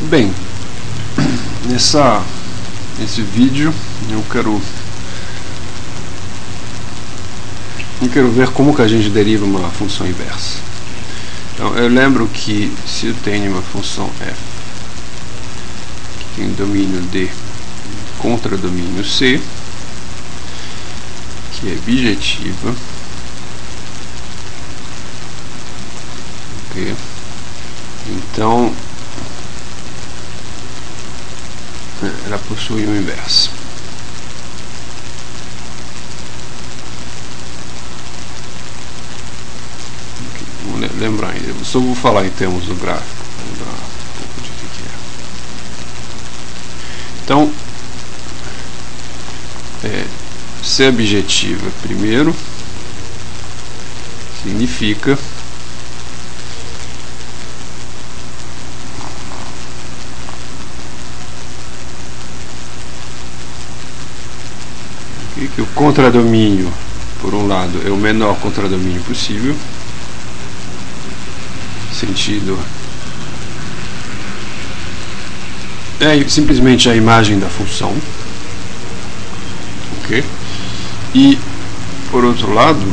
Bem, nesse vídeo eu quero ver como que a gente deriva uma função inversa. Então eu lembro que se eu tenho uma função f que tem domínio D contra domínio C, que é bijetiva, okay, então ela possui um inverso. Vamos lembrar ainda, eu só vou falar em termos do gráfico, lembrar um pouco de que é. Então, ser objetiva primeiro significa que o contradomínio, por um lado, é o menor contradomínio possível, sentido é simplesmente a imagem da função, ok? E por outro lado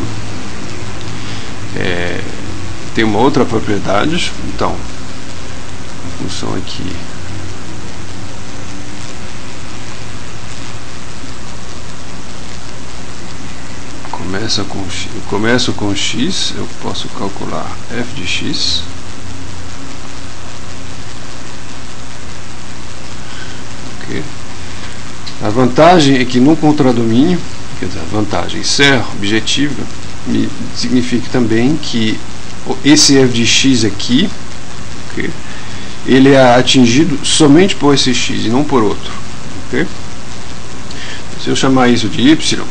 tem uma outra propriedade. Então a função aqui começo com x, eu posso calcular f de x, ok? A vantagem é que no contradomínio, quer dizer, a vantagem ser objetiva significa também que esse f de x aqui, okay, ele é atingido somente por esse x e não por outro, ok? Se eu chamar isso de y,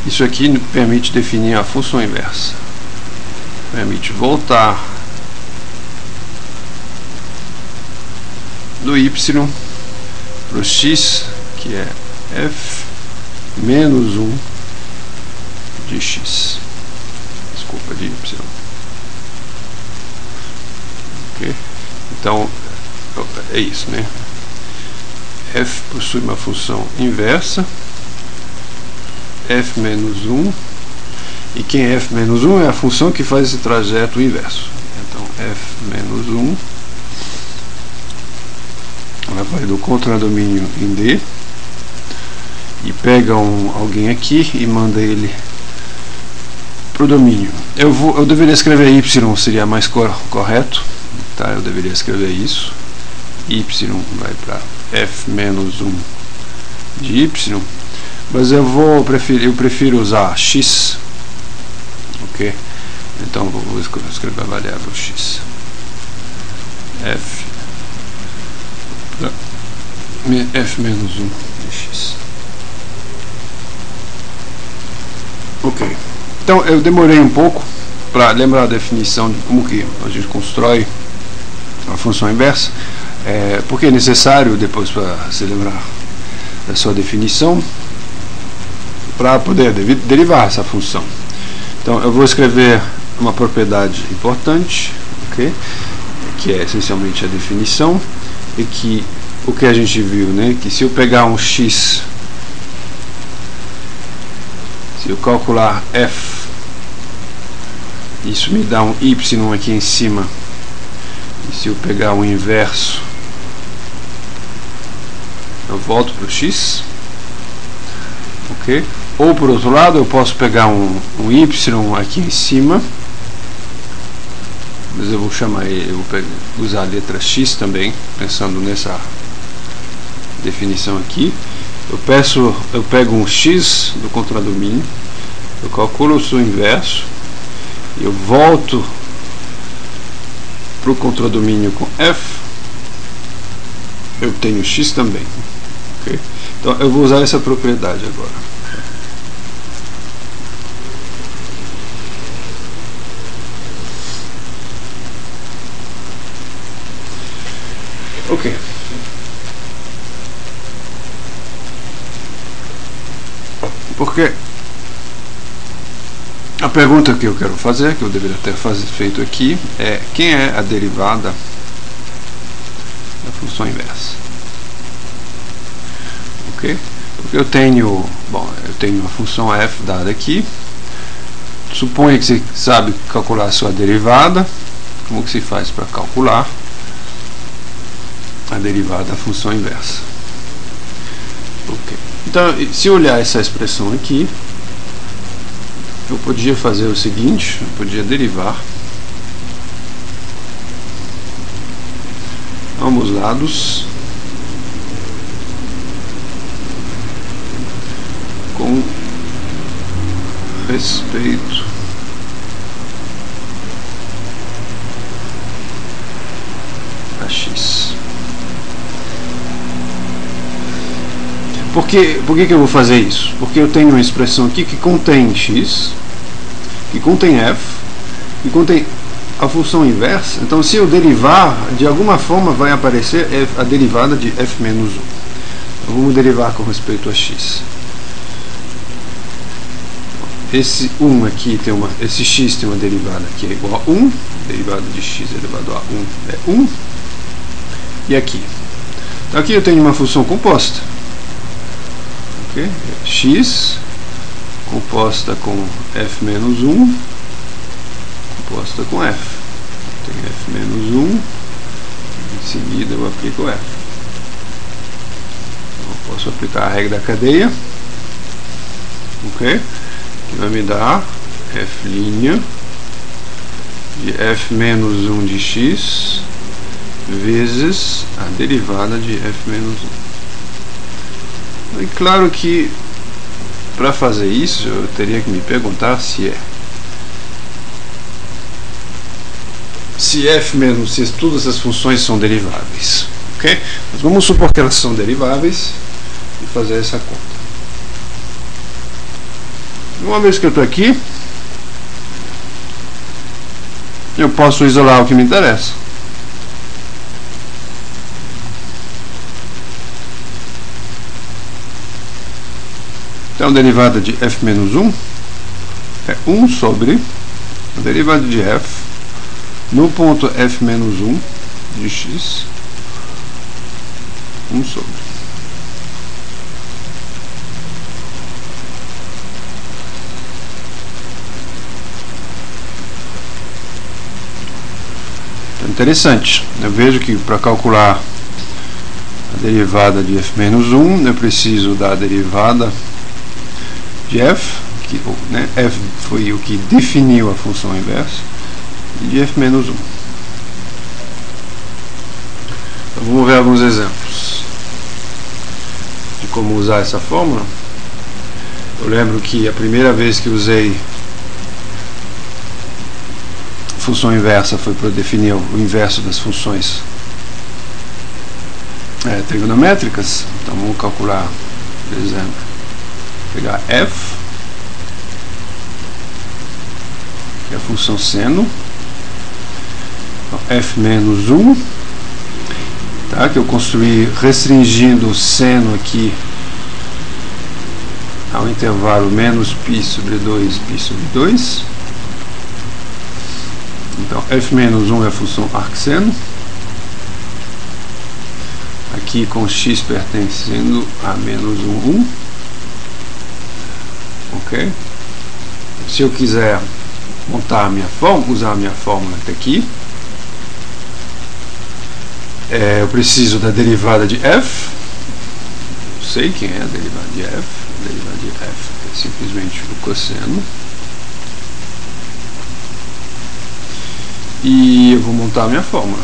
isso aqui permite definir a função inversa, permite voltar do y para o x, que é f menos 1 de x, desculpa, de y, ok? Então é isso, né? F possui uma função inversa, f menos 1, e quem é f menos 1 é a função que faz esse trajeto inverso. Então f menos 1, ela vai do contradomínio em D e pega alguém aqui e manda ele para o domínio. Eu deveria escrever y, seria mais correto, tá? Eu deveria escrever isso, y vai para f menos 1 de y, mas eu prefiro usar x, ok? Então vou escrever a variável x, f menos 1 de x. Ok, então eu demorei um pouco para lembrar a definição de como que a gente constrói a função inversa, porque é necessário depois para se lembrar da sua definição para poder derivar essa função. Então eu vou escrever uma propriedade importante, ok? Que é essencialmente a definição, e que o que a gente viu, né? Que se eu pegar um x, se eu calcular f, isso me dá um y aqui em cima, e se eu pegar o inverso, eu volto para o x, ok? Ou por outro lado, eu posso pegar um y aqui em cima, mas eu vou chamar ele, eu vou usar a letra x também, pensando nessa definição aqui. Eu pego um x do contradomínio, eu calculo o seu inverso, e eu volto para o contradomínio com f, eu tenho x também, okay? Então eu vou usar essa propriedade agora. Ok. Porque a A pergunta que eu quero fazer, que eu deveria ter feito aqui, é quem é a derivada da função inversa? Ok? Porque eu tenho a função f dada aqui. Suponha que você sabe calcular a sua derivada. Como que se faz para calcular a derivada da função inversa? Ok. Então, se eu olhar essa expressão aqui, eu podia fazer o seguinte, eu podia derivar ambos lados com respeito a x. Por que eu vou fazer isso? Porque eu tenho uma expressão aqui que contém x, que contém f, que contém a função inversa. Então, se eu derivar, de alguma forma vai aparecer a derivada de f menos 1. Então, vamos derivar com respeito a x. Esse 1 aqui esse x tem uma derivada que é igual a 1, derivada de x elevado a 1 é 1. E aqui? Então, aqui eu tenho uma função composta. Okay? X composta com f menos 1 composta com f. Tem f menos 1, em seguida eu aplico f. Então, eu posso aplicar a regra da cadeia, ok? Que vai me dar f' de f menos 1 de x vezes a derivada de f menos 1. E claro que para fazer isso eu teria que me perguntar se todas as funções são deriváveis, ok? Mas vamos supor que elas são deriváveis e fazer essa conta. Uma vez que eu estou aqui, eu posso isolar o que me interessa. Então, a derivada de f menos 1 é 1 sobre a derivada de f no ponto f menos 1 de x, 1 sobre. Então, interessante. Eu vejo que para calcular a derivada de f menos 1, eu preciso da derivada de f, f foi o que definiu a função inversa, e de f menos 1. Então, vamos ver alguns exemplos de como usar essa fórmula. Eu lembro que a primeira vez que usei função inversa foi para definir o inverso das funções trigonométricas. Então vamos calcular, por exemplo, pegar f, que é a função seno, então, f menos 1, tá, que eu construí restringindo o seno aqui ao intervalo menos π sobre 2, π sobre 2. Então, f menos 1 é a função arcseno, aqui com x pertencendo a menos 1, 1. Ok? Se eu quiser montar a minha fórmula, usar a minha fórmula até aqui, eu preciso da derivada de f. Eu sei quem é a derivada de f. A derivada de f é simplesmente o cosseno. E eu vou montar a minha fórmula.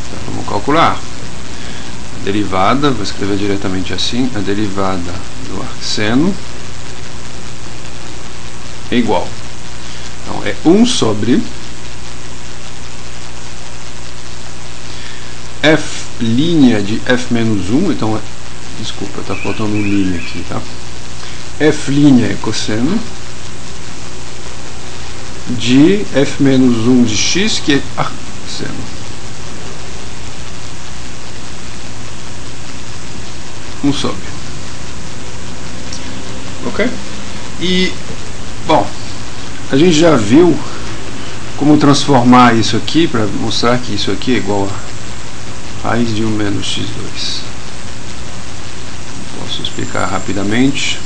Então, vamos calcular. A derivada, vou escrever diretamente assim, a derivada do arcseno é igual. Então, é 1 sobre f' de f menos 1, então, desculpa, está faltando um linha aqui, tá? F' é cosseno de f menos 1 de x, que é arcseno. 1 sobre. Ok? E, bom, a gente já viu como transformar isso aqui para mostrar que isso aqui é igual a raiz de 1 menos x2. Posso explicar rapidamente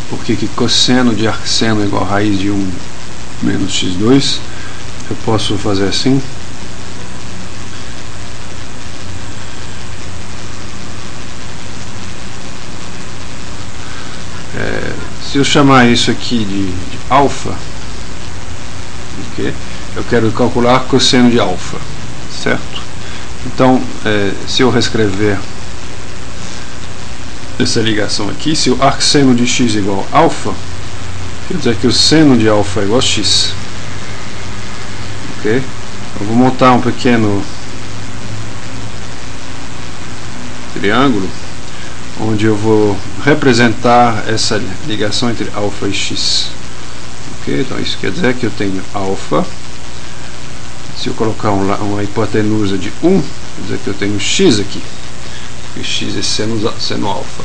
porque que cosseno de arcseno é igual a raiz de 1 menos x2. Eu posso fazer assim. Se eu chamar isso aqui de alfa, okay, eu quero calcular cosseno de alfa, certo? Então, se eu reescrever essa ligação aqui, se o arcseno de x é igual a alfa, quer dizer que o seno de alfa é igual a x. Ok? Eu vou montar um pequeno triângulo onde eu vou representar essa ligação entre alfa e x. Ok? Então isso quer dizer que eu tenho alfa. Se eu colocar uma hipotenusa de 1, quer dizer que eu tenho x aqui, porque x é seno alfa.